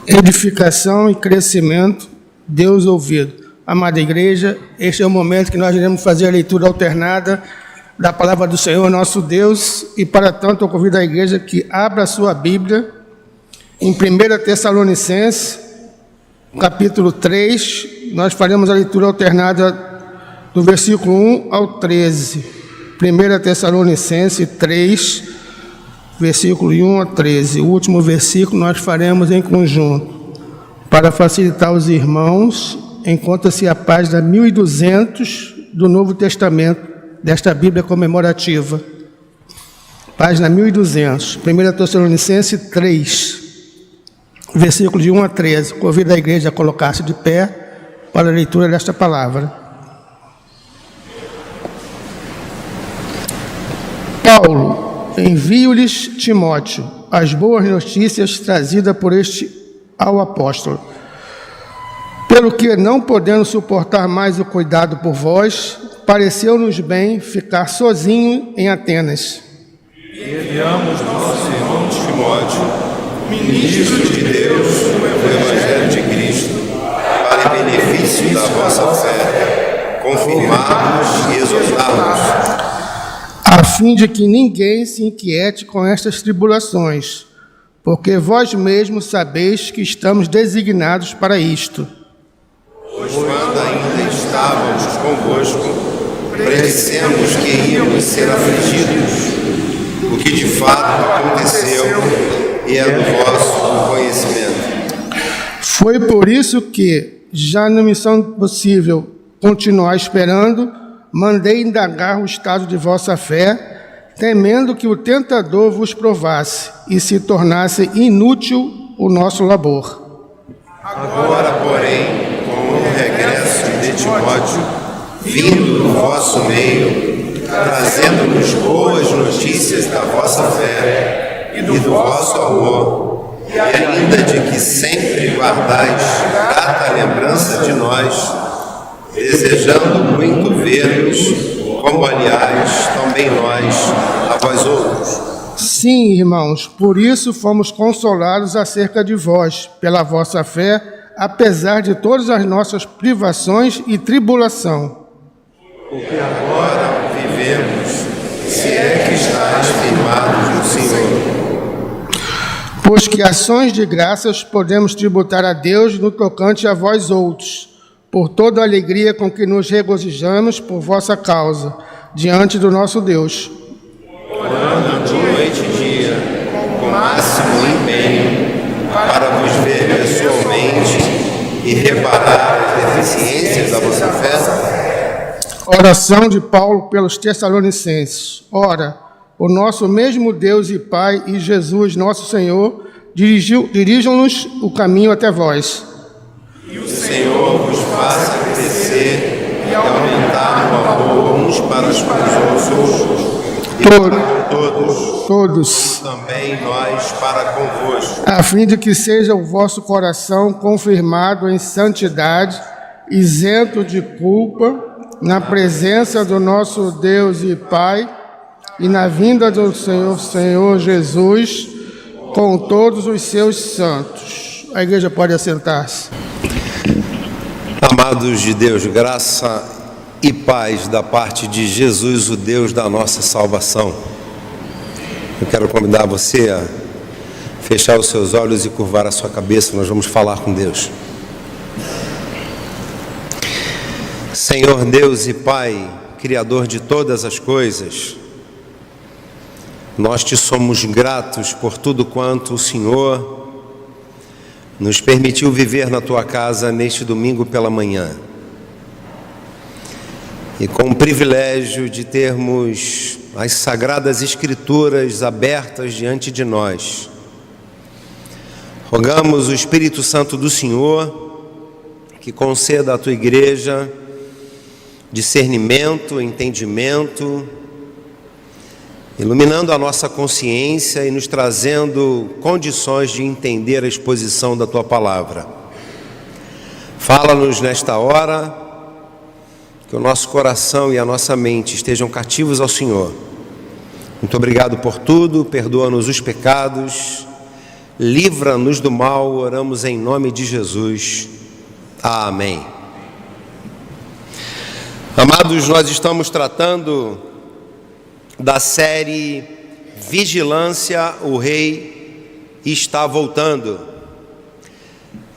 edificação e crescimento, Deus ouvido. Amada igreja, este é o momento que nós iremos fazer a leitura alternada da palavra do Senhor, nosso Deus, e para tanto eu convido a igreja que abra a sua Bíblia em 1 Tessalonicenses, capítulo 3, nós faremos a leitura alternada do versículo 1 ao 13. 1 Tessalonicenses 3, versículo 1 a 13. O último versículo nós faremos em conjunto. Para facilitar os irmãos, encontra-se a página 1200 do Novo Testamento, desta Bíblia comemorativa. Página 1200, 1 Tessalonicenses 3, versículo de 1 a 13. Convido a igreja a colocar-se de pé para a leitura desta palavra. Paulo, envio-lhes Timóteo, as boas notícias trazidas por este ao apóstolo. Pelo que, não podendo suportar mais o cuidado por vós, pareceu-nos bem ficar sozinho em Atenas. Enviamos nosso irmão Timóteo, ministro de Deus no Evangelho de Cristo, para benefício da vossa fé, confirmar-nos e exortar-nos, a fim de que ninguém se inquiete com estas tribulações, porque vós mesmos sabeis que estamos designados para isto. Pois quando ainda estávamos convosco, predissemos que íamos ser afligidos, o que de fato aconteceu e é do vosso conhecimento. Foi por isso que, já não me sendo possível continuar esperando, mandei indagar o estado de vossa fé, temendo que o tentador vos provasse e se tornasse inútil o nosso labor. Agora, porém, com o regresso de Timóteo, vindo do vosso meio, trazendo-nos boas notícias da vossa fé e do vosso amor, e ainda de que sempre guardais grata lembrança de nós, desejando muito ver-nos, como aliás também nós a vós outros. Sim, irmãos, por isso fomos consolados acerca de vós, pela vossa fé, apesar de todas as nossas privações e tribulação. Porque agora vivemos, se é que estáis firmados no Senhor. Pois que ações de graças podemos tributar a Deus no tocante a vós outros, por toda a alegria com que nos regozijamos por vossa causa, diante do nosso Deus. Orando noite e dia, com máximo empenho, para vos ver pessoalmente e reparar as deficiências da vossa fé. Oração de Paulo pelos Tessalonicenses. Ora, o nosso mesmo Deus e Pai e Jesus, nosso Senhor, dirijam-nos o caminho até vós. E o Senhor vos faça crescer e aumentar o amor uns para os outros, e para todos, também nós para convosco, a fim de que seja o vosso coração confirmado em santidade, isento de culpa, na presença do nosso Deus e Pai, e na vinda do Senhor Jesus, com todos os seus santos. A igreja pode assentar-se. Amados de Deus, graça e paz da parte de Jesus, o Deus da nossa salvação. Eu quero convidar você a fechar os seus olhos e curvar a sua cabeça. Nós vamos falar com Deus. Senhor Deus e Pai, Criador de todas as coisas, nós te somos gratos por tudo quanto o Senhor nos permitiu viver na tua casa neste domingo pela manhã. E com o privilégio de termos as Sagradas Escrituras abertas diante de nós, rogamos o Espírito Santo do Senhor que conceda à tua igreja discernimento, entendimento, iluminando a nossa consciência e nos trazendo condições de entender a exposição da tua palavra. Fala-nos nesta hora, que o nosso coração e a nossa mente estejam cativos ao Senhor. Muito obrigado por tudo, perdoa-nos os pecados, livra-nos do mal, oramos em nome de Jesus. Amém. Amados, nós estamos tratando da série Vigilância, o Rei está voltando.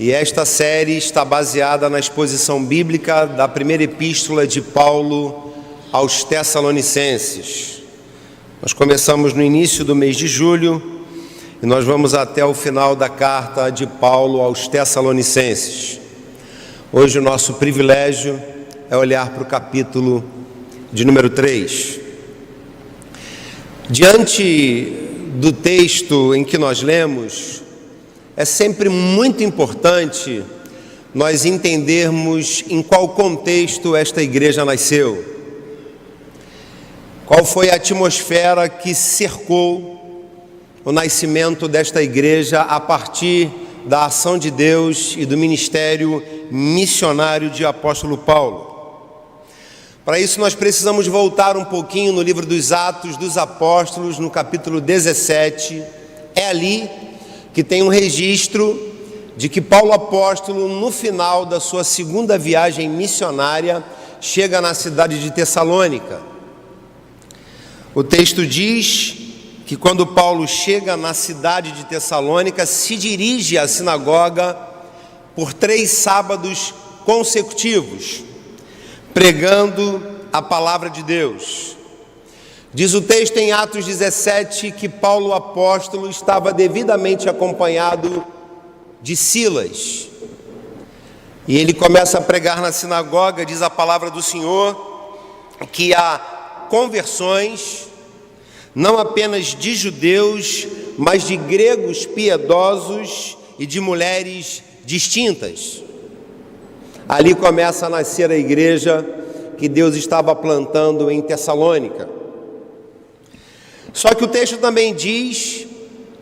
E esta série está baseada na exposição bíblica da primeira epístola de Paulo aos Tessalonicenses. Nós começamos no início do mês de julho e nós vamos até o final da carta de Paulo aos Tessalonicenses. Hoje o nosso privilégio é olhar para o capítulo de número 3. Diante do texto em que nós lemos, é sempre muito importante nós entendermos em qual contexto esta igreja nasceu. Qual foi a atmosfera que cercou o nascimento desta igreja a partir da ação de Deus e do ministério missionário de apóstolo Paulo. Para isso nós precisamos voltar um pouquinho no livro dos Atos dos Apóstolos, no capítulo 17. É ali que tem um registro de que Paulo apóstolo, no final da sua segunda viagem missionária, chega na cidade de Tessalônica. O texto diz que quando Paulo chega na cidade de Tessalônica, se dirige à sinagoga por 3 sábados consecutivos, pregando a palavra de Deus. Diz o texto em Atos 17 que Paulo apóstolo estava devidamente acompanhado de Silas. E ele começa a pregar na sinagoga, diz a palavra do Senhor, que há conversões, não apenas de judeus, mas de gregos piedosos e de mulheres distintas. Ali começa a nascer a igreja que Deus estava plantando em Tessalônica. Só que o texto também diz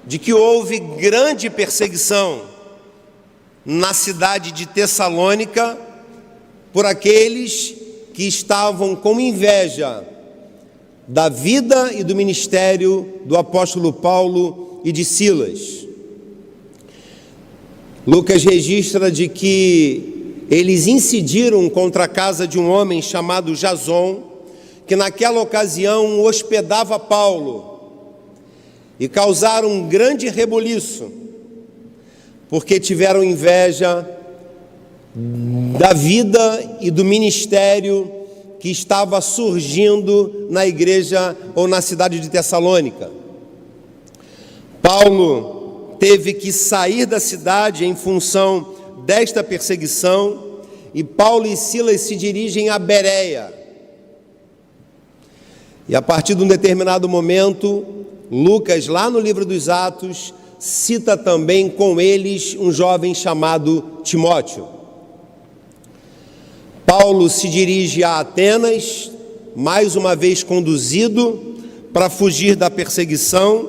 de que houve grande perseguição na cidade de Tessalônica por aqueles que estavam com inveja da vida e do ministério do apóstolo Paulo e de Silas. Lucas registra de que eles incidiram contra a casa de um homem chamado Jason, que naquela ocasião hospedava Paulo, e causaram um grande rebuliço, porque tiveram inveja da vida e do ministério que estava surgindo na igreja ou na cidade de Tessalônica. Paulo teve que sair da cidade em função desta perseguição, e Paulo e Silas se dirigem a Bereia. E a partir de um determinado momento, Lucas, lá no livro dos Atos, cita também com eles um jovem chamado Timóteo. Paulo se dirige a Atenas, mais uma vez conduzido para fugir da perseguição,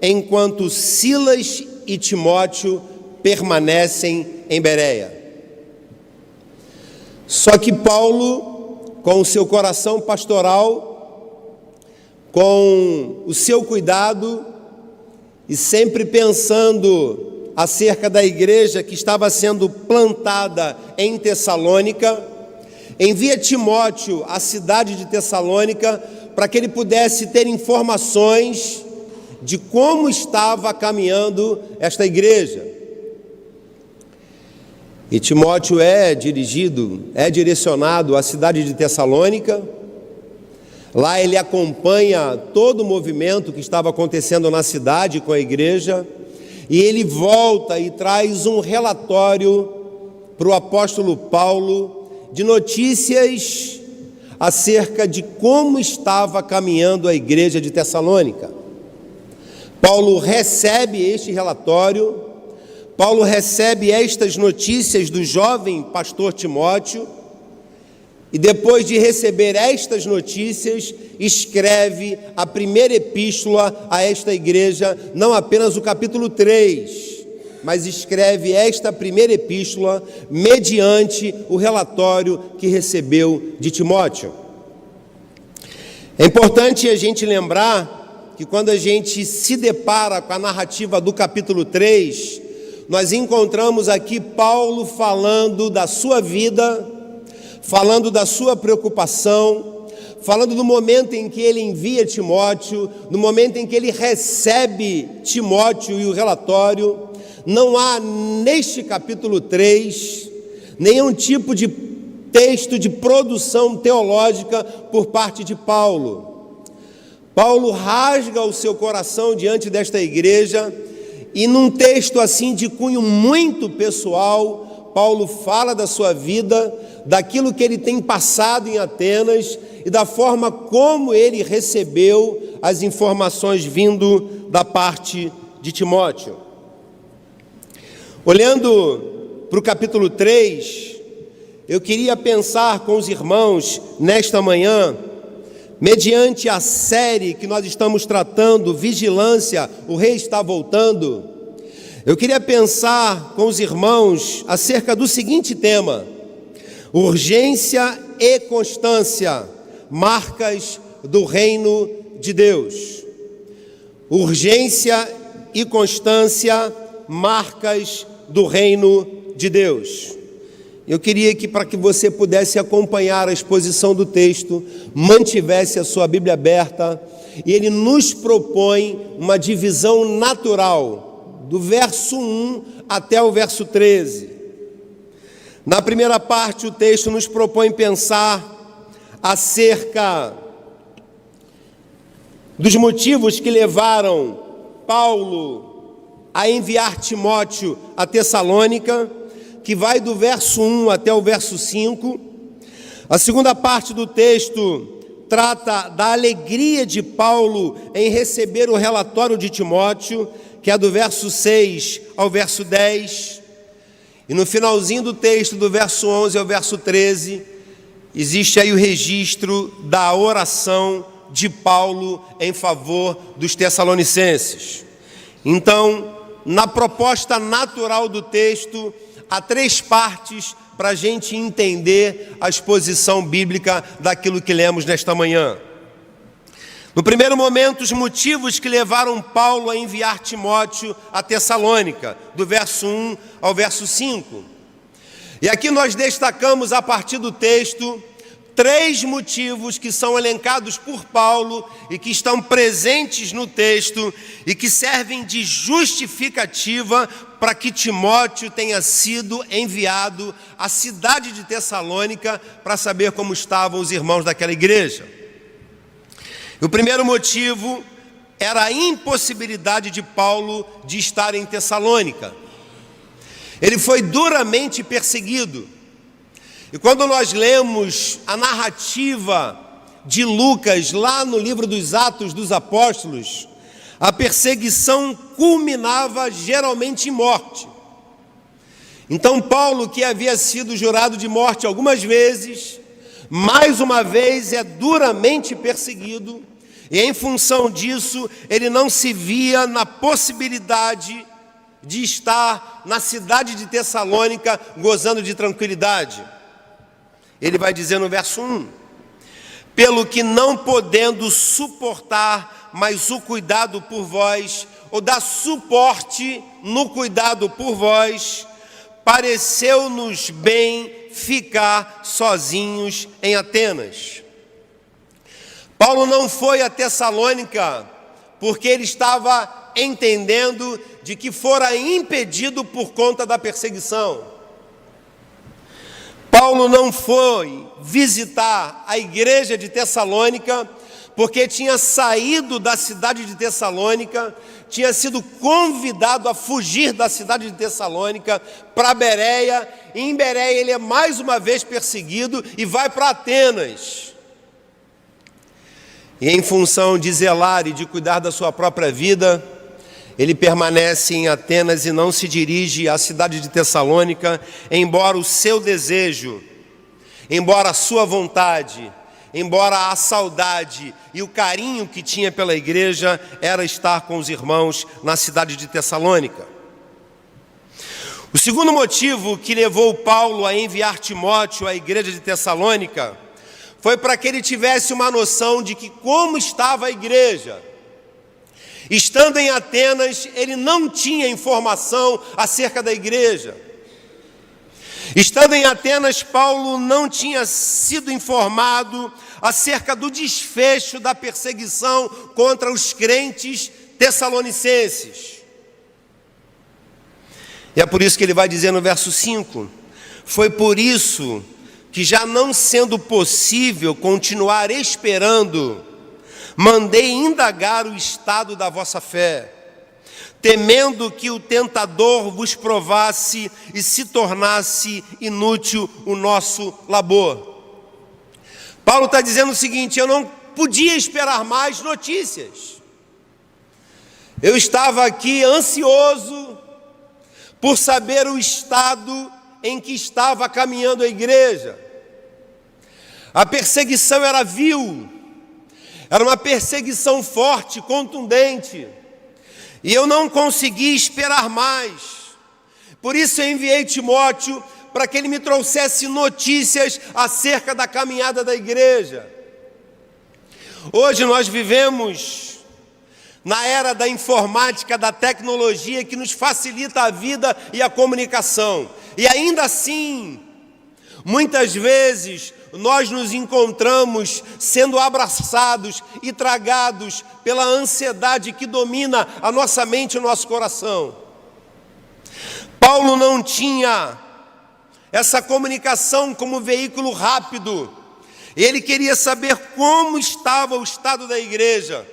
enquanto Silas e Timóteo permanecem em Bereia. Só que Paulo, com o seu coração pastoral, com o seu cuidado e sempre pensando acerca da igreja que estava sendo plantada em Tessalônica, envia Timóteo à cidade de Tessalônica para que ele pudesse ter informações de como estava caminhando esta igreja. E Timóteo é direcionado à cidade de Tessalônica. Lá ele acompanha todo o movimento que estava acontecendo na cidade com a igreja, e ele volta e traz um relatório para o apóstolo Paulo de notícias acerca de como estava caminhando a igreja de Tessalônica. Paulo recebe este relatório, Paulo recebe estas notícias do jovem pastor Timóteo, e depois de receber estas notícias, escreve a primeira epístola a esta igreja, não apenas o capítulo 3, mas escreve esta primeira epístola mediante o relatório que recebeu de Timóteo. É importante a gente lembrar que quando a gente se depara com a narrativa do capítulo 3, nós encontramos aqui Paulo falando da sua vida, falando da sua preocupação, falando do momento em que ele envia Timóteo, no momento em que ele recebe Timóteo e o relatório. Não há neste capítulo 3 nenhum tipo de texto de produção teológica por parte de Paulo. Paulo rasga o seu coração diante desta igreja e num texto assim de cunho muito pessoal, Paulo fala da sua vida, daquilo que ele tem passado em Atenas e da forma como ele recebeu as informações vindo da parte de Timóteo. Olhando para o capítulo 3, eu queria pensar com os irmãos nesta manhã, mediante a série que nós estamos tratando, Vigilância, o Rei está voltando. Eu queria pensar com os irmãos acerca do seguinte tema: urgência e constância, marcas do reino de Deus. Urgência e constância, marcas do reino de Deus. Eu queria que, para que você pudesse acompanhar a exposição do texto, mantivesse a sua Bíblia aberta, e ele nos propõe uma divisão natural, do verso 1 até o verso 13. Na primeira parte, o texto nos propõe pensar acerca dos motivos que levaram Paulo a enviar Timóteo a Tessalônica, que vai do verso 1 até o verso 5. A segunda parte do texto trata da alegria de Paulo em receber o relatório de Timóteo, que é do verso 6 ao verso 10. E no finalzinho do texto, do verso 11 ao verso 13, existe aí o registro da oração de Paulo em favor dos tessalonicenses. Então, na proposta natural do texto, há 3 partes para a gente entender a exposição bíblica daquilo que lemos nesta manhã. No primeiro momento, os motivos que levaram Paulo a enviar Timóteo a Tessalônica, do verso 1 ao verso 5. E aqui nós destacamos, a partir do texto, 3 motivos que são elencados por Paulo e que estão presentes no texto e que servem de justificativa para que Timóteo tenha sido enviado à cidade de Tessalônica para saber como estavam os irmãos daquela igreja. O primeiro motivo era a impossibilidade de Paulo de estar em Tessalônica. Ele foi duramente perseguido. E quando nós lemos a narrativa de Lucas, lá no livro dos Atos dos Apóstolos, a perseguição culminava geralmente em morte. Então Paulo, que havia sido jurado de morte algumas vezes, mais uma vez é duramente perseguido, e em função disso, ele não se via na possibilidade de estar na cidade de Tessalônica gozando de tranquilidade. Ele vai dizer no verso 1: pelo que não podendo suportar mais o cuidado por vós, ou dar suporte no cuidado por vós, pareceu-nos bem ficar sozinhos em Atenas. Paulo não foi a Tessalônica porque ele estava entendendo de que fora impedido por conta da perseguição. Paulo não foi visitar a igreja de Tessalônica porque tinha saído da cidade de Tessalônica, tinha sido convidado a fugir da cidade de Tessalônica para Bereia, e em Bereia ele é mais uma vez perseguido e vai para Atenas. E em função de zelar e de cuidar da sua própria vida, ele permanece em Atenas e não se dirige à cidade de Tessalônica, embora o seu desejo, embora a sua vontade, embora a saudade e o carinho que tinha pela igreja era estar com os irmãos na cidade de Tessalônica. O segundo motivo que levou Paulo a enviar Timóteo à igreja de Tessalônica foi para que ele tivesse uma noção de que como estava a igreja. Estando em Atenas, ele não tinha informação acerca da igreja. Estando em Atenas, Paulo não tinha sido informado acerca do desfecho da perseguição contra os crentes tessalonicenses. E é por isso que ele vai dizer no verso 5: foi por isso que, já não sendo possível continuar esperando, mandei indagar o estado da vossa fé, temendo que o tentador vos provasse e se tornasse inútil o nosso labor. Paulo está dizendo o seguinte: eu não podia esperar mais notícias. Eu estava aqui ansioso por saber o estado em que estava caminhando a igreja. A perseguição era vil, era uma perseguição forte, contundente, e eu não consegui esperar mais. Por isso eu enviei Timóteo para que ele me trouxesse notícias acerca da caminhada da igreja. Hoje nós vivemos na era da informática, da tecnologia, que nos facilita a vida e a comunicação. E ainda assim, muitas vezes, nós nos encontramos sendo abraçados e tragados pela ansiedade que domina a nossa mente e o nosso coração. Paulo não tinha essa comunicação como veículo rápido. Ele queria saber como estava o estado da igreja.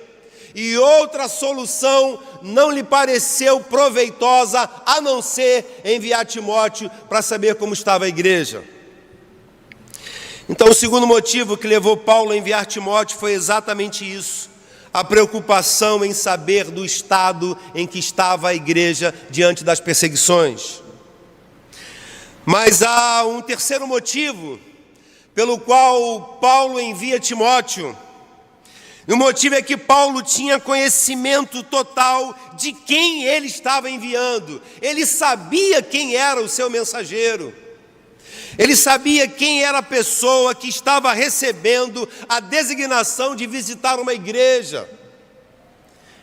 E outra solução não lhe pareceu proveitosa, a não ser enviar Timóteo para saber como estava a igreja. Então, o segundo motivo que levou Paulo a enviar Timóteo foi exatamente isso: a preocupação em saber do estado em que estava a igreja diante das perseguições. Mas há um terceiro motivo pelo qual Paulo envia Timóteo. E o motivo é que Paulo tinha conhecimento total de quem ele estava enviando. Ele sabia quem era o seu mensageiro. Ele sabia quem era a pessoa que estava recebendo a designação de visitar uma igreja.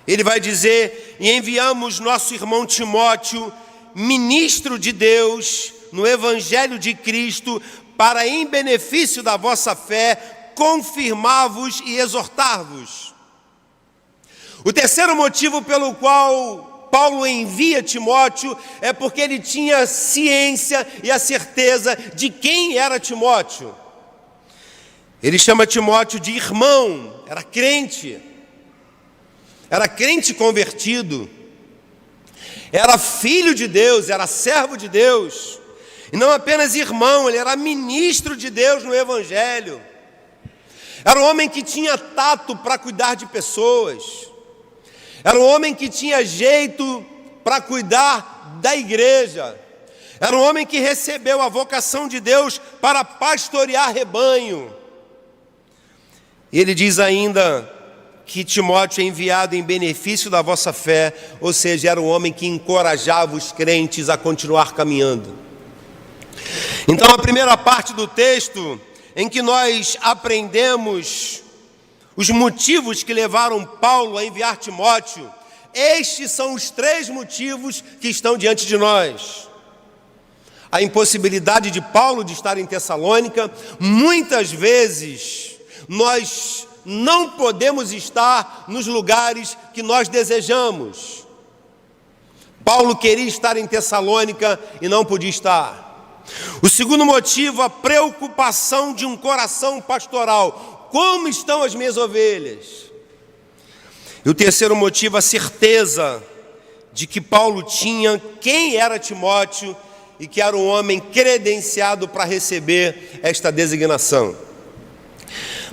Ele vai dizer: e enviamos nosso irmão Timóteo, ministro de Deus, no Evangelho de Cristo, para, em benefício da vossa fé, confirmar-vos e exortar-vos. O terceiro motivo pelo qual Paulo envia Timóteo é porque ele tinha ciência e a certeza de quem era Timóteo. Ele chama Timóteo de irmão, era crente convertido, era filho de Deus, era servo de Deus, e não apenas irmão, ele era ministro de Deus no Evangelho. Era um homem que tinha tato para cuidar de pessoas. Era um homem que tinha jeito para cuidar da igreja. Era um homem que recebeu a vocação de Deus para pastorear rebanho. E ele diz ainda que Timóteo é enviado em benefício da vossa fé, ou seja, era um homem que encorajava os crentes a continuar caminhando. Então, a primeira parte do texto, em que nós aprendemos os motivos que levaram Paulo a enviar Timóteo, estes são os três motivos que estão diante de nós. A impossibilidade de Paulo de estar em Tessalônica. Muitas vezes nós não podemos estar nos lugares que nós desejamos. Paulo queria estar em Tessalônica e não podia estar. O segundo motivo, a preocupação de um coração pastoral. Como estão as minhas ovelhas? E o terceiro motivo, a certeza de que Paulo tinha quem era Timóteo e que era um homem credenciado para receber esta designação.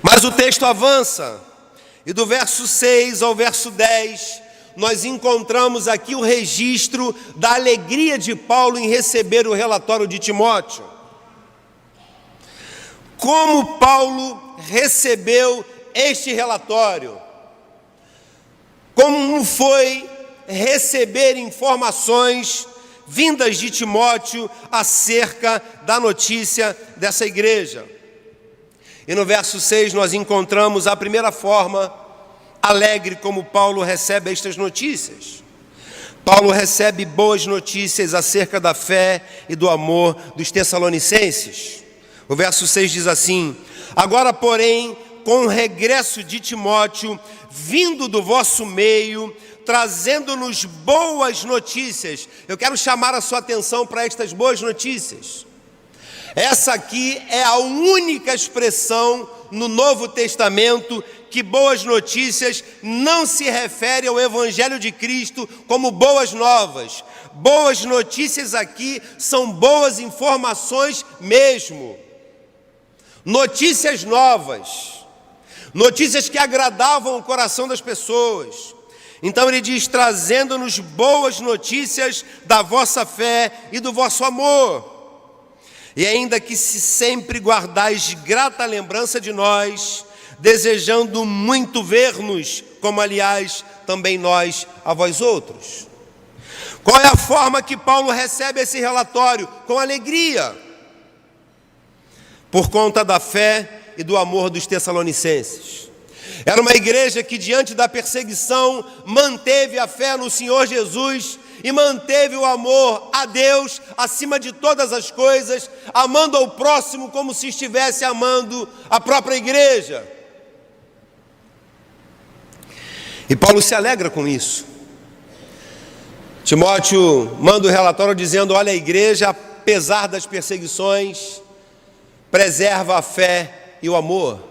Mas o texto avança, e do verso 6 ao verso 10, nós encontramos aqui o registro da alegria de Paulo em receber o relatório de Timóteo. Como Paulo recebeu este relatório? Como foi receber informações vindas de Timóteo acerca da notícia dessa igreja? E no verso 6 nós encontramos a primeira forma alegre como Paulo recebe estas notícias. Paulo recebe boas notícias acerca da fé e do amor dos tessalonicenses. O verso 6 diz assim: agora, porém, com o regresso de Timóteo, vindo do vosso meio, trazendo-nos boas notícias. Eu quero chamar a sua atenção para estas boas notícias. Essa aqui é a única expressão no Novo Testamento que boas notícias não se refere ao Evangelho de Cristo como boas novas. Boas notícias aqui são boas informações mesmo. Notícias novas. Notícias que agradavam o coração das pessoas. Então ele diz: trazendo-nos boas notícias da vossa fé e do vosso amor. E ainda que se sempre guardais grata lembrança de nós, desejando muito ver-nos, como aliás também nós a vós outros. Qual é a forma que Paulo recebe esse relatório? Com alegria, por conta da fé e do amor dos tessalonicenses. Era uma igreja que, diante da perseguição, manteve a fé no Senhor Jesus e manteve o amor a Deus acima de todas as coisas, amando ao próximo como se estivesse amando a própria igreja. E Paulo se alegra com isso. Timóteo manda o relatório dizendo: olha, a igreja, apesar das perseguições, preserva a fé e o amor.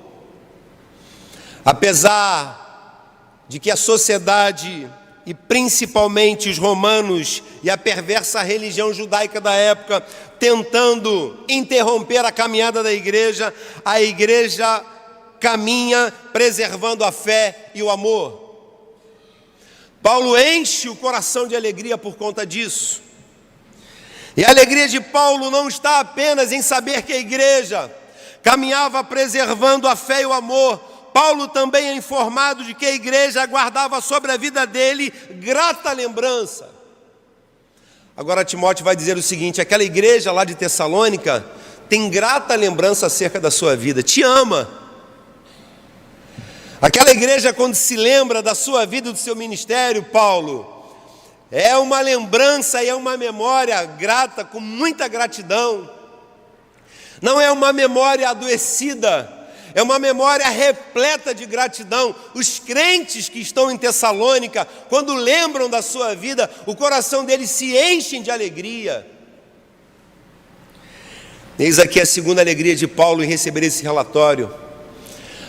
Apesar de que a sociedade, e principalmente os romanos e a perversa religião judaica da época, tentando interromper a caminhada da igreja, a igreja caminha preservando a fé e o amor. Paulo enche o coração de alegria por conta disso. E a alegria de Paulo não está apenas em saber que a igreja caminhava preservando a fé e o amor. Paulo também é informado de que a igreja guardava sobre a vida dele grata lembrança. Agora Timóteo vai dizer o seguinte: aquela igreja lá de Tessalônica tem grata lembrança acerca da sua vida, te ama. Aquela igreja, quando se lembra da sua vida e do seu ministério, Paulo, é uma lembrança e é uma memória grata, com muita gratidão. Não é uma memória adoecida, é uma memória repleta de gratidão. Os crentes que estão em Tessalônica, quando lembram da sua vida, o coração deles se enche de alegria. Eis aqui a segunda alegria de Paulo em receber esse relatório.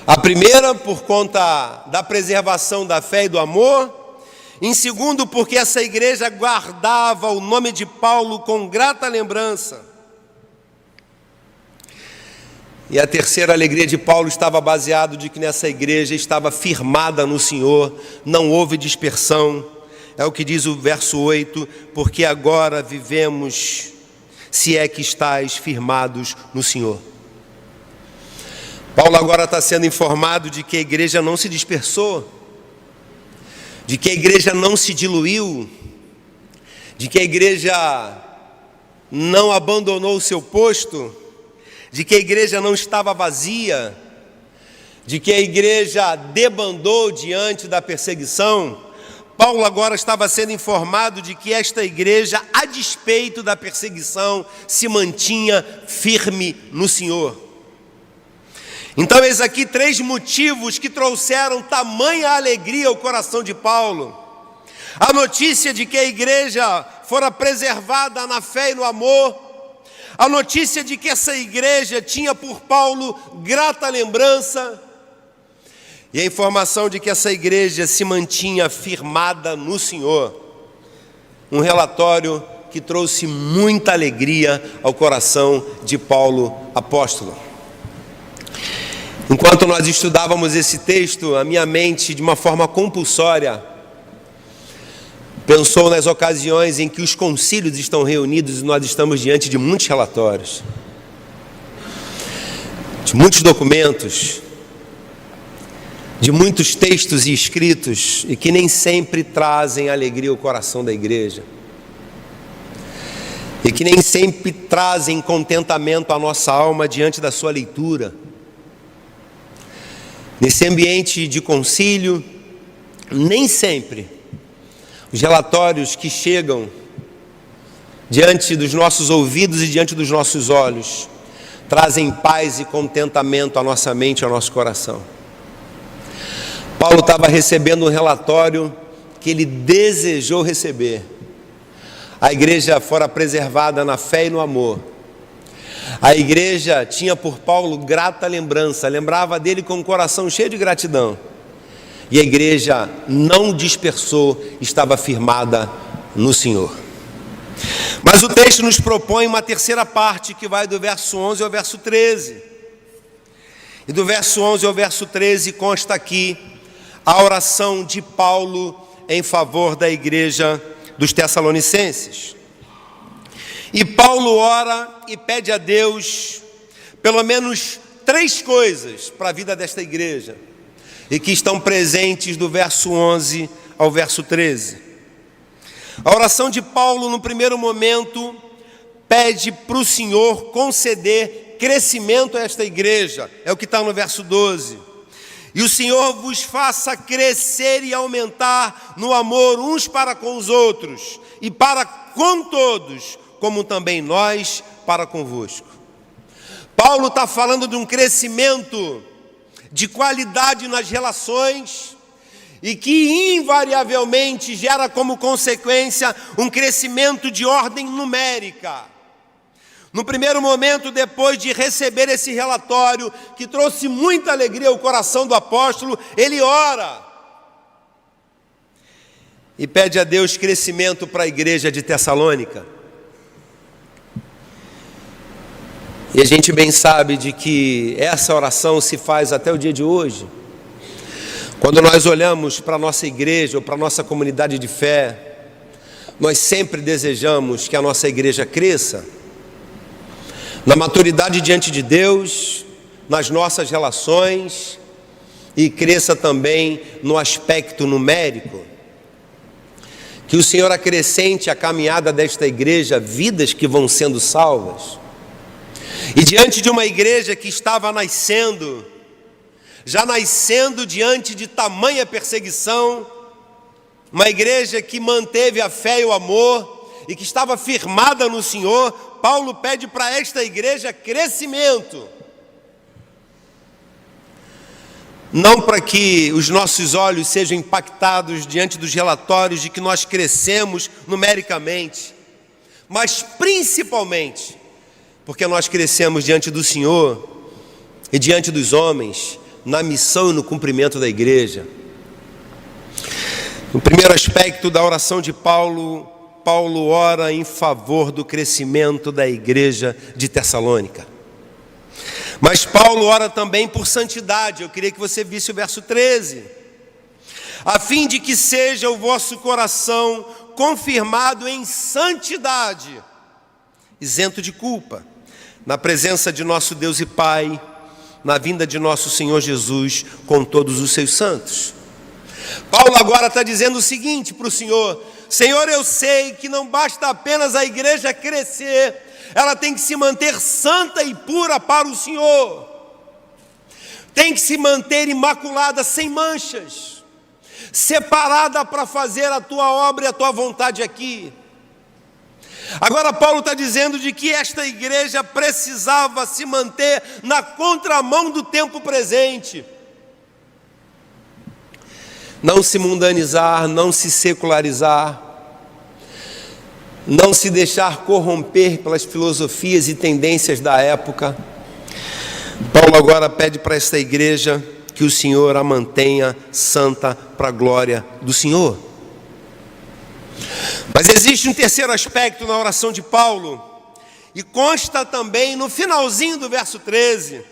A primeira, por conta da preservação da fé e do amor. Em segundo, porque essa igreja guardava o nome de Paulo com grata lembrança. E a terceira alegria de Paulo estava baseado de que nessa igreja estava firmada no Senhor, não houve dispersão. É o que diz o verso 8: porque agora vivemos, se é que estáis firmados no Senhor. Paulo agora está sendo informado de que a igreja não se dispersou, de que a igreja não se diluiu, de que a igreja não abandonou o seu posto, de que a igreja não estava vazia, de que a igreja debandou diante da perseguição. Paulo agora estava sendo informado de que esta igreja, a despeito da perseguição, se mantinha firme no Senhor. Então, eis aqui 3 motivos que trouxeram tamanha alegria ao coração de Paulo. A notícia de que a igreja fora preservada na fé e no amor. A notícia de que essa igreja tinha por Paulo grata lembrança. E a informação de que essa igreja se mantinha firmada no Senhor. Um relatório que trouxe muita alegria ao coração de Paulo apóstolo. Enquanto nós estudávamos esse texto, a minha mente, de uma forma compulsória, pensou nas ocasiões em que os concílios estão reunidos e nós estamos diante de muitos relatórios, de muitos documentos, de muitos textos e escritos, e que nem sempre trazem alegria ao coração da igreja, e que nem sempre trazem contentamento à nossa alma diante da sua leitura. Nesse ambiente de concílio, nem sempre os relatórios que chegam diante dos nossos ouvidos e diante dos nossos olhos trazem paz e contentamento à nossa mente e ao nosso coração. Paulo estava recebendo um relatório que ele desejou receber. A igreja fora preservada na fé e no amor. A igreja tinha por Paulo grata lembrança, lembrava dele com um coração cheio de gratidão. E a igreja não dispersou, estava firmada no Senhor. Mas o texto nos propõe uma terceira parte que vai do verso 11 ao verso 13. E do verso 11 ao verso 13 consta aqui a oração de Paulo em favor da igreja dos Tessalonicenses. E Paulo ora e pede a Deus pelo menos 3 coisas para a vida desta igreja, e que estão presentes do verso 11 ao verso 13. A oração de Paulo, no primeiro momento, pede para o Senhor conceder crescimento a esta igreja, é o que está no verso 12. E o Senhor vos faça crescer e aumentar no amor uns para com os outros, e para com todos, como também nós para convosco. Paulo está falando de um crescimento de qualidade nas relações, e que invariavelmente gera como consequência um crescimento de ordem numérica. No primeiro momento, depois de receber esse relatório, que trouxe muita alegria ao coração do apóstolo, ele ora e pede a Deus crescimento para a igreja de Tessalônica. E a gente bem sabe de que essa oração se faz até o dia de hoje. Quando nós olhamos para a nossa igreja ou para a nossa comunidade de fé, nós sempre desejamos que a nossa igreja cresça na maturidade diante de Deus, nas nossas relações, e cresça também no aspecto numérico. Que o Senhor acrescente a caminhada desta igreja vidas que vão sendo salvas. E diante de uma igreja que estava nascendo, já nascendo diante de tamanha perseguição, uma igreja que manteve a fé e o amor e que estava firmada no Senhor, Paulo pede para esta igreja crescimento. Não para que os nossos olhos sejam impactados diante dos relatórios de que nós crescemos numericamente, mas principalmente porque nós crescemos diante do Senhor e diante dos homens, na missão e no cumprimento da igreja. No primeiro aspecto da oração de Paulo, Paulo ora em favor do crescimento da igreja de Tessalônica. Mas Paulo ora também por santidade. Eu queria que você visse o verso 13. A fim de que seja o vosso coração confirmado em santidade, isento de culpa, na presença de nosso Deus e Pai, na vinda de nosso Senhor Jesus com todos os seus santos. Paulo agora está dizendo o seguinte para o Senhor: Senhor, eu sei que não basta apenas a igreja crescer, ela tem que se manter santa e pura para o Senhor, tem que se manter imaculada, sem manchas, separada para fazer a tua obra e a tua vontade aqui. Agora Paulo está dizendo de que esta igreja precisava se manter na contramão do tempo presente, não se mundanizar, não se secularizar, não se deixar corromper pelas filosofias e tendências da época. Paulo agora pede para esta igreja que o Senhor a mantenha santa para a glória do Senhor. Mas existe um terceiro aspecto na oração de Paulo, e consta também no finalzinho do verso 13,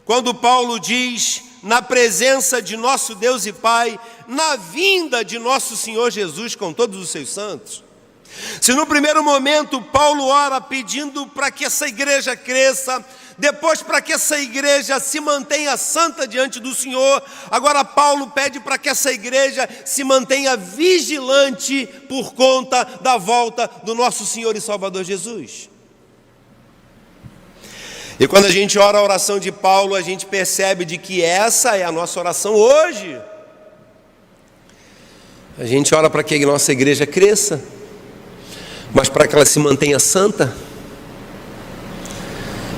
quando Paulo diz: na presença de nosso Deus e Pai, na vinda de nosso Senhor Jesus com todos os seus santos. Se no primeiro momento Paulo ora pedindo para que essa igreja cresça, depois para que essa igreja se mantenha santa diante do Senhor, agora Paulo pede para que essa igreja se mantenha vigilante por conta da volta do nosso Senhor e Salvador Jesus. E quando a gente ora a oração de Paulo, a gente percebe de que essa é a nossa oração hoje. A gente ora para que a nossa igreja cresça, mas para que ela se mantenha santa,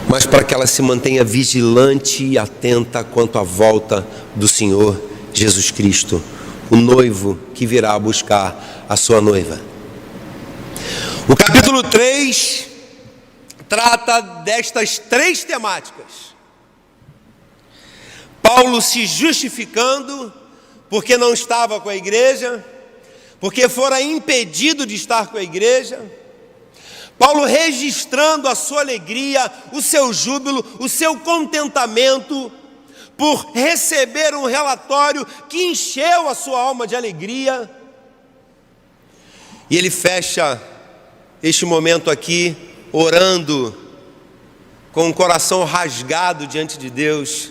mas para que ela se mantenha vigilante e atenta quanto à volta do Senhor Jesus Cristo, o noivo que virá buscar a sua noiva. O capítulo 3 trata destas três temáticas. Paulo se justificando porque não estava com a igreja, porque fora impedido de estar com a igreja. Paulo registrando a sua alegria, o seu júbilo, o seu contentamento por receber um relatório que encheu a sua alma de alegria. E ele fecha este momento aqui orando com o coração rasgado diante de Deus,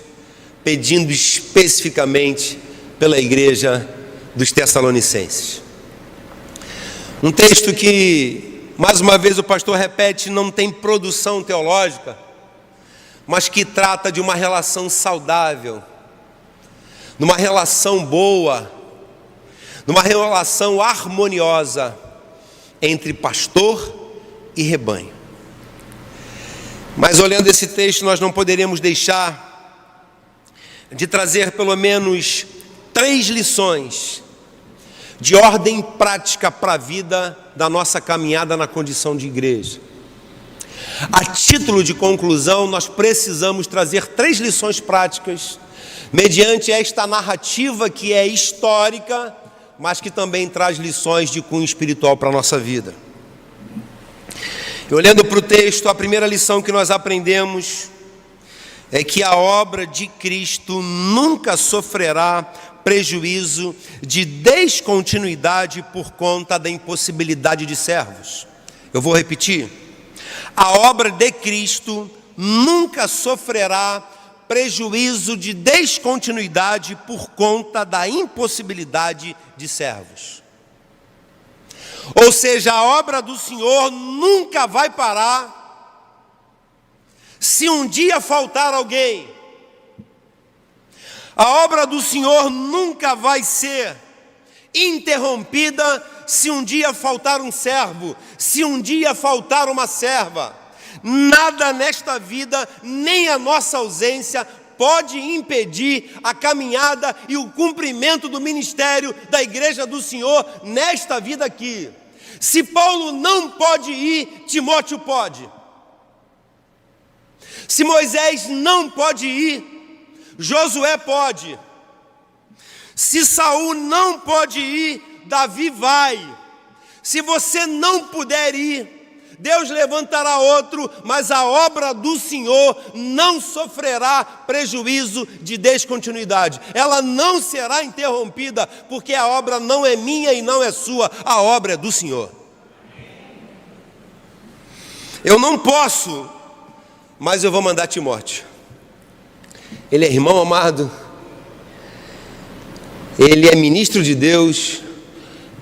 pedindo especificamente pela igreja dos Tessalonicenses. Um texto que, mais uma vez o pastor repete, não tem produção teológica, mas que trata de uma relação saudável, de uma relação boa, de uma relação harmoniosa entre pastor e rebanho. Mas olhando esse texto, nós não poderíamos deixar de trazer pelo menos 3 lições de ordem prática para a vida da nossa caminhada na condição de igreja. A título de conclusão, nós precisamos trazer 3 lições práticas, mediante esta narrativa que é histórica, mas que também traz lições de cunho espiritual para a nossa vida. E olhando para o texto, a primeira lição que nós aprendemos é que a obra de Cristo nunca sofrerá prejuízo de descontinuidade por conta da impossibilidade de servos. Eu vou repetir. A obra de Cristo nunca sofrerá prejuízo de descontinuidade por conta da impossibilidade de servos. Ou seja, a obra do Senhor nunca vai parar se um dia faltar alguém. A obra do Senhor nunca vai ser interrompida se um dia faltar um servo, se um dia faltar uma serva. Nada nesta vida, nem a nossa ausência, pode impedir a caminhada e o cumprimento do ministério da igreja do Senhor nesta vida aqui. Se Paulo não pode ir, Timóteo pode. Se Moisés não pode ir, Josué pode. Se Saul não pode ir, Davi vai. Se você não puder ir, Deus levantará outro, mas a obra do Senhor não sofrerá prejuízo de descontinuidade. Ela não será interrompida, porque a obra não é minha e não é sua, a obra é do Senhor. Eu não posso, mas eu vou mandar Timóteo. Ele é irmão amado, ele é ministro de Deus,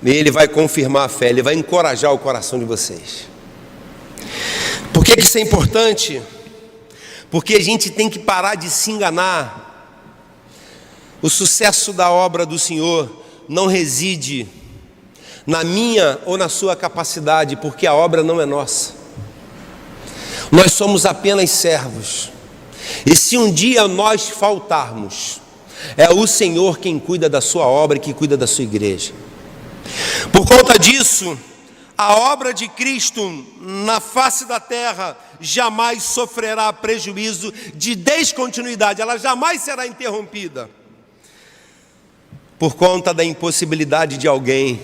e ele vai confirmar a fé, ele vai encorajar o coração de vocês. Por que isso é importante? Porque a gente tem que parar de se enganar. O sucesso da obra do Senhor não reside na minha ou na sua capacidade, porque a obra não é nossa. Nós somos apenas servos. E se um dia nós faltarmos, é o Senhor quem cuida da sua obra e que cuida da sua igreja. Por conta disso, a obra de Cristo na face da terra jamais sofrerá prejuízo de descontinuidade, ela jamais será interrompida por conta da impossibilidade de alguém.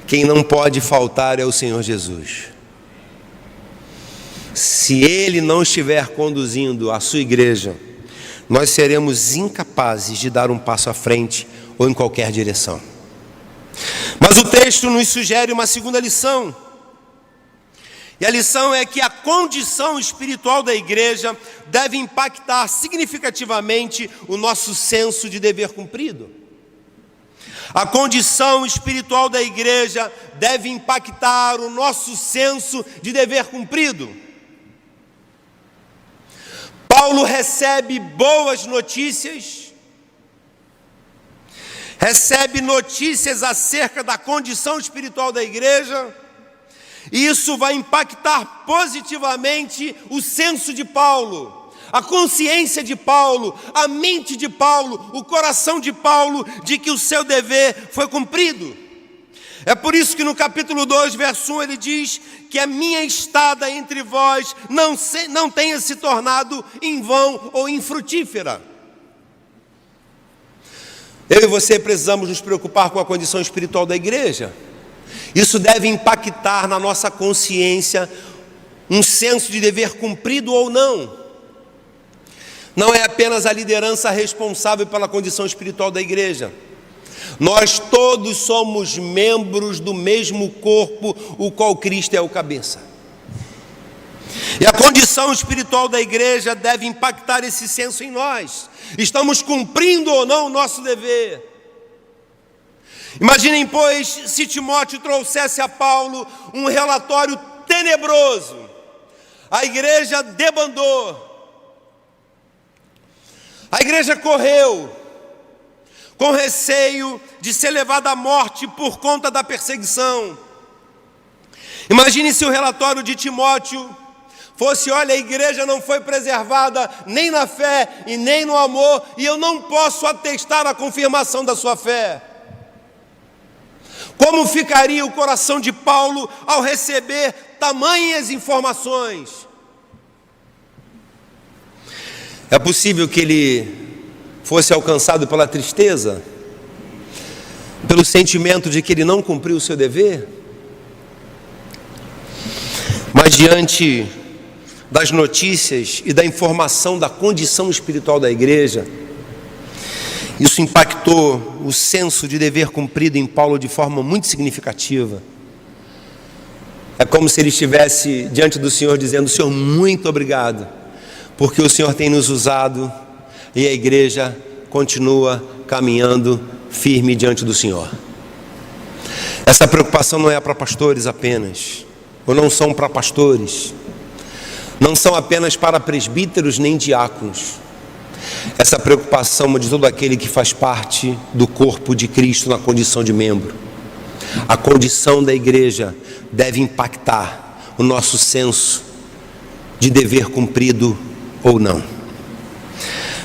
Quem não pode faltar é o Senhor Jesus. Se Ele não estiver conduzindo a sua igreja, nós seremos incapazes de dar um passo à frente ou em qualquer direção. Mas o texto nos sugere uma segunda lição. E a lição é que a condição espiritual da igreja deve impactar significativamente o nosso senso de dever cumprido. A condição espiritual da igreja deve impactar o nosso senso de dever cumprido. Paulo recebe boas notícias, recebe notícias acerca da condição espiritual da igreja, e isso vai impactar positivamente o senso de Paulo, a consciência de Paulo, a mente de Paulo, o coração de Paulo, de que o seu dever foi cumprido. É por isso que no capítulo 2, verso 1, ele diz que a minha estada entre vós não tenha se tornado em vão ou infrutífera. Eu e você precisamos nos preocupar com a condição espiritual da igreja. Isso deve impactar na nossa consciência um senso de dever cumprido ou não. Não é apenas a liderança responsável pela condição espiritual da igreja. Nós todos somos membros do mesmo corpo, o qual Cristo é o cabeça. E a condição espiritual da igreja deve impactar esse senso em nós. Estamos cumprindo ou não o nosso dever? Imaginem, pois, se Timóteo trouxesse a Paulo um relatório tenebroso. A igreja debandou. A igreja correu, com receio de ser levada à morte por conta da perseguição. Imagine se o relatório de Timóteo fosse: olha, a igreja não foi preservada nem na fé e nem no amor, e eu não posso atestar a confirmação da sua fé. Como ficaria o coração de Paulo ao receber tamanhas informações? É possível que ele fosse alcançado pela tristeza, pelo sentimento de que ele não cumpriu o seu dever? Mas diante das notícias e da informação da condição espiritual da igreja, isso impactou o senso de dever cumprido em Paulo de forma muito significativa. É como se ele estivesse diante do Senhor dizendo: Senhor, muito obrigado, porque o Senhor tem nos usado e a igreja continua caminhando firme diante do Senhor. Essa preocupação não é para pastores apenas, ou não são para pastores, não são apenas para presbíteros nem diáconos. Essa preocupação é de todo aquele que faz parte do corpo de Cristo na condição de membro. A condição da igreja deve impactar o nosso senso de dever cumprido ou não.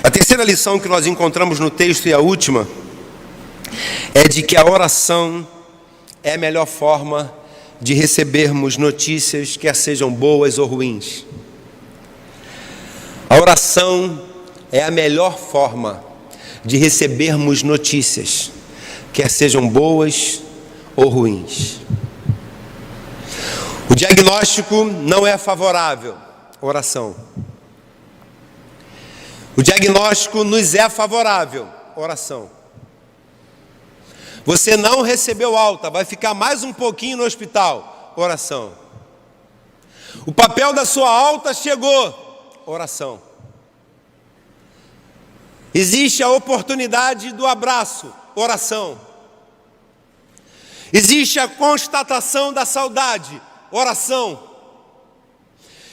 A terceira lição que nós encontramos no texto, e a última, é de que a oração é a melhor forma de recebermos notícias, quer sejam boas ou ruins. A oração é a melhor forma de recebermos notícias, quer sejam boas ou ruins. O diagnóstico não é favorável, oração. O diagnóstico nos é favorável, oração. Você não recebeu alta, vai ficar mais um pouquinho no hospital, oração. O papel da sua alta chegou, oração. Existe a oportunidade do abraço, oração. Existe a constatação da saudade, oração.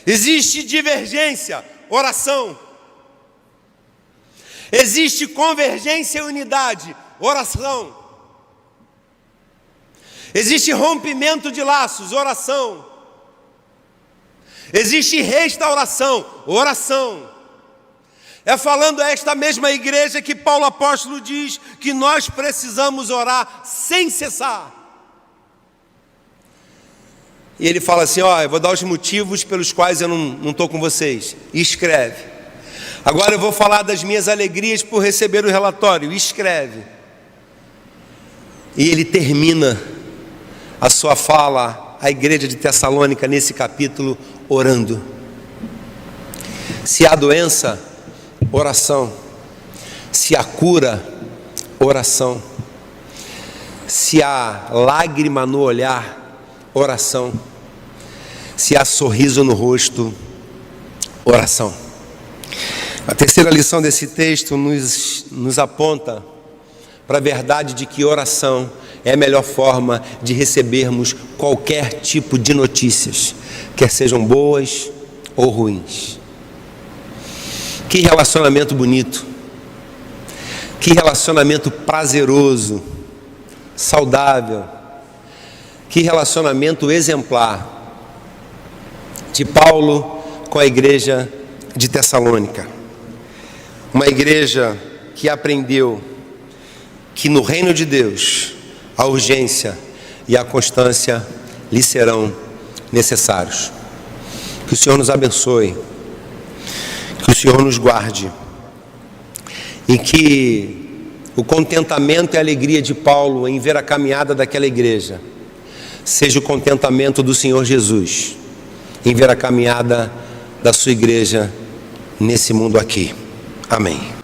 Existe divergência, oração. Existe convergência e unidade, oração. Existe rompimento de laços, oração. Existe restauração, oração. É falando a esta mesma igreja que Paulo apóstolo diz que nós precisamos orar sem cessar. E ele fala assim: ó, eu vou dar os motivos pelos quais eu não estou com vocês. E escreve. Agora eu vou falar das minhas alegrias por receber o relatório. E escreve. E ele termina a sua fala à igreja de Tessalônica nesse capítulo orando. Se há doença, oração. Se há cura, oração. Se há lágrima no olhar, oração. Se há sorriso no rosto, oração. A terceira lição desse texto nos aponta para a verdade de que oração é a melhor forma de recebermos qualquer tipo de notícias, quer sejam boas ou ruins. Que relacionamento bonito, Que relacionamento prazeroso, saudável, que relacionamento exemplar de Paulo com a igreja de Tessalônica. Uma igreja que aprendeu que no reino de Deus a urgência e a constância lhe serão necessários. Que o Senhor nos abençoe, que o Senhor nos guarde, e que o contentamento e a alegria de Paulo em ver a caminhada daquela igreja seja o contentamento do Senhor Jesus em ver a caminhada da sua igreja nesse mundo aqui. Amém.